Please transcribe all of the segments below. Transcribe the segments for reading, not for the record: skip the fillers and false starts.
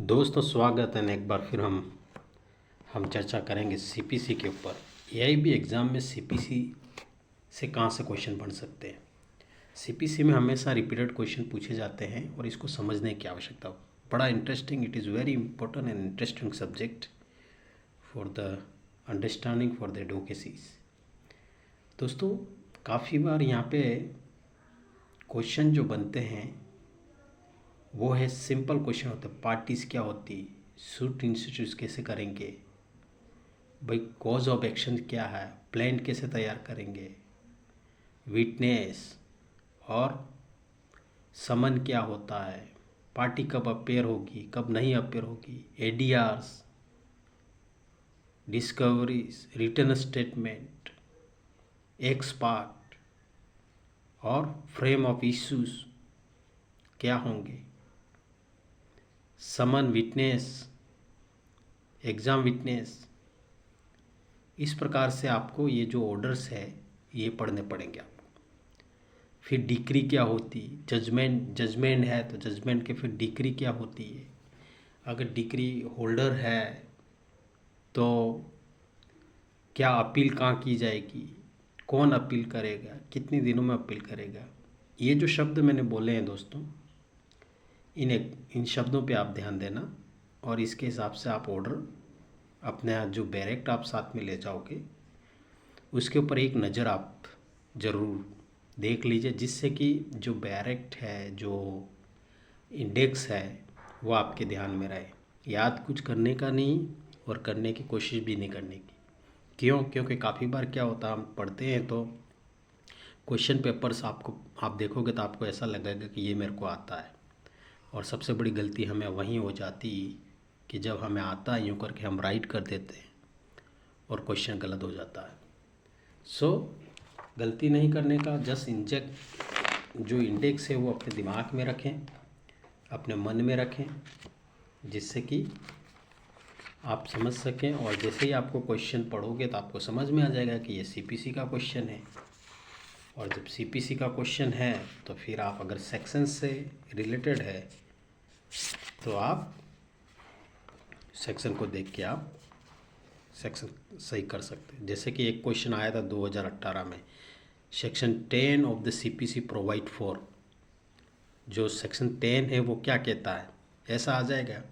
दोस्तों स्वागत है। एक बार फिर हम चर्चा करेंगे सीपीसी के ऊपर। एआईबी एग्ज़ाम में सीपीसी से कहाँ से क्वेश्चन बन सकते हैं। सीपीसी में हमेशा रिपीटेड क्वेश्चन पूछे जाते हैं और इसको समझने की आवश्यकता हो। बड़ा interesting, it is very important and interesting subject for the understanding for the advocacies. दोस्तों काफ़ी बार यहाँ पे क्वेश्चन जो बनते हैं वो है सिंपल क्वेश्चन होता है। पार्टीज क्या होती, सूट इंस्टीट्यूट कैसे करेंगे, भाई कॉज ऑफ एक्शन क्या है, प्लान कैसे तैयार करेंगे, विटनेस और समन क्या होता है, पार्टी कब अपेयर होगी कब नहीं अपेयर होगी, ADRs, discoveries, return statement, ex parte और फ्रेम ऑफ इश्यूज क्या होंगे, समन विटनेस, एग्ज़ाम विटनेस। इस प्रकार से आपको ये जो ऑर्डर्स है ये पढ़ने पड़ेंगे आपको। फिर डिक्री क्या होती, जजमेंट है तो जजमेंट के फिर डिक्री क्या होती है, अगर डिक्री होल्डर है तो क्या अपील कहाँ की जाएगी, कौन अपील करेगा, कितने दिनों में अपील करेगा। ये जो शब्द मैंने बोले हैं दोस्तों, इन शब्दों पे आप ध्यान देना और इसके हिसाब से आप ऑर्डर अपने जो बैरेक्ट आप साथ में ले जाओगे उसके ऊपर एक नज़र आप ज़रूर देख लीजिए, जिससे कि जो बैरेक्ट है, जो इंडेक्स है वो आपके ध्यान में रहे। याद कुछ करने का नहीं और करने की कोशिश भी नहीं करने की। क्यों? क्योंकि काफ़ी बार क्या होता है, हम पढ़ते हैं तो क्वेश्चन पेपर्स आप देखोगे तो आपको ऐसा लगेगा कि ये मेरे को आता है, और सबसे बड़ी गलती हमें वहीं हो जाती कि जब हमें आता है यूँ करके हम राइट कर देते हैं और क्वेश्चन गलत हो जाता है। सो गलती नहीं करने का, जस्ट जो इंडेक्स है वो अपने दिमाग में रखें, अपने मन में रखें, जिससे कि आप समझ सकें। और जैसे ही आपको क्वेश्चन पढ़ोगे तो आपको समझ में आ जाएगा कि ये सीपीसी का क्वेश्चन है। और जब सीपीसी का क्वेश्चन है तो फिर आप अगर सेक्शन से रिलेटेड है तो आप सेक्शन को देख के आप सेक्शन सही कर सकते हैं। जैसे कि एक क्वेश्चन आया था 2018 में, section 10 of the CPC provide for. जो सेक्शन 10 है वो क्या कहता है, ऐसा आ जाएगा।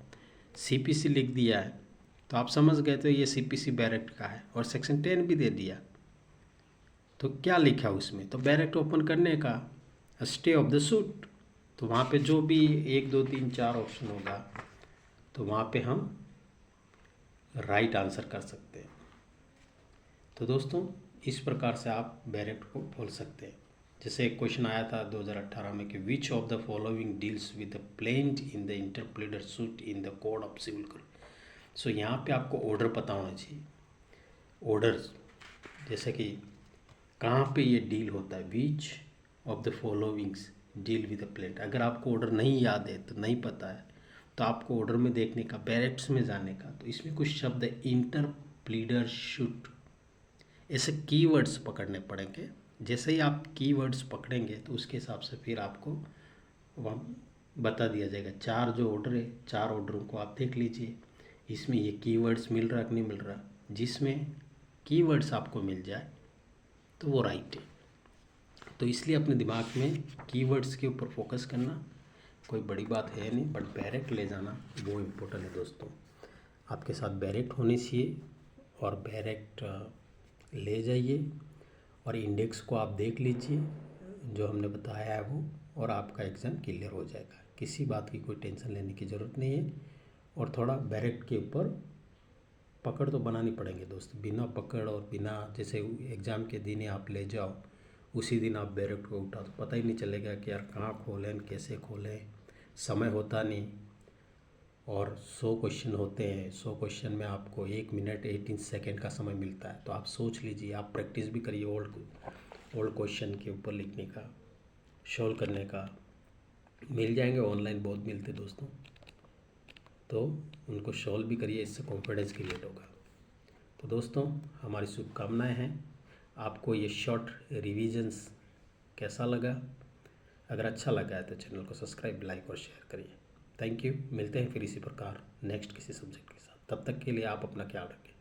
सीपीसी लिख दिया है तो आप समझ गए तो ये सीपीसी बैरेक्ट का है, और सेक्शन 10 भी दे दिया तो क्या लिखा उसमें, तो बैरेक्ट ओपन करने का, स्टे ऑफ द सूट। तो वहाँ पे जो भी 1 2 3 4 ऑप्शन होगा तो वहाँ पे हम राइट आंसर कर सकते हैं। तो दोस्तों इस प्रकार से आप बैरेक्ट को बोल सकते हैं। जैसे एक क्वेश्चन आया था 2018 में कि which of the following deals with the plaint in the interpleader suit in the code of civil code. So यहाँ पे आपको ऑर्डर पता होना चाहिए। ऑर्डर्स जैसे कि कहाँ पे ये डील होता है, विच of the followings deal with the plaint. अगर आपको ऑर्डर नहीं याद है तो नहीं पता है तो आपको ऑर्डर में देखने का, बैरेक्ट्स में जाने का। तो इसमें कुछ शब्द है इंटर प्लीडर शूट, ऐसे कीवर्ड्स पकड़ने पड़ेंगे। जैसे ही आप कीवर्ड्स पकड़ेंगे तो उसके हिसाब से फिर आपको वहाँ बता दिया जाएगा। 4 जो ऑर्डर है, 4 ऑर्डरों को आप देख लीजिए, इसमें ये कीवर्ड्स मिल रहा कि नहीं मिल रहा। जिसमें कीवर्ड्स आपको मिल जाए तो वो राइट है। तो इसलिए अपने दिमाग में कीवर्ड्स के ऊपर फोकस करना कोई बड़ी बात है नहीं, बट बैरेक्ट ले जाना वो इम्पोर्टेंट है। दोस्तों आपके साथ बैरेक्ट होनी चाहिए और बैरेक्ट ले जाइए और इंडेक्स को आप देख लीजिए जो हमने बताया है वो, और आपका एग्ज़ाम क्लियर हो जाएगा। किसी बात की कोई टेंशन लेने की ज़रूरत नहीं है। और थोड़ा बैरेक्ट के ऊपर पकड़ तो बनानी पड़ेंगे दोस्त। बिना पकड़ और बिना, जैसे एग्ज़ाम के दिन ही आप ले जाओ उसी दिन आप बैरेक्ट को उठाओ तो पता ही नहीं चलेगा कि यार कहाँ खोलें कैसे खोलें, समय होता नहीं। और 100 क्वेश्चन होते हैं, 100 क्वेश्चन में आपको 1 मिनट 18 सेकेंड का समय मिलता है। तो आप सोच लीजिए, आप प्रैक्टिस भी करिए ओल्ड क्वेश्चन के ऊपर लिखने का, सॉल्व करने का। मिल जाएंगे ऑनलाइन, बहुत मिलते दोस्तों, तो उनको सॉल्व भी करिए, इससे कॉन्फिडेंस क्रिएट होगा। तो दोस्तों हमारी शुभकामनाएं हैं। आपको ये शॉर्ट रिविजन्स कैसा लगा? अगर अच्छा लगा है तो चैनल को सब्सक्राइब, लाइक और शेयर करिए। Thank you. मिलते हैं फिर इसी प्रकार नेक्स्ट किसी सब्जेक्ट के साथ। तब तक के लिए आप अपना ख्याल रखें।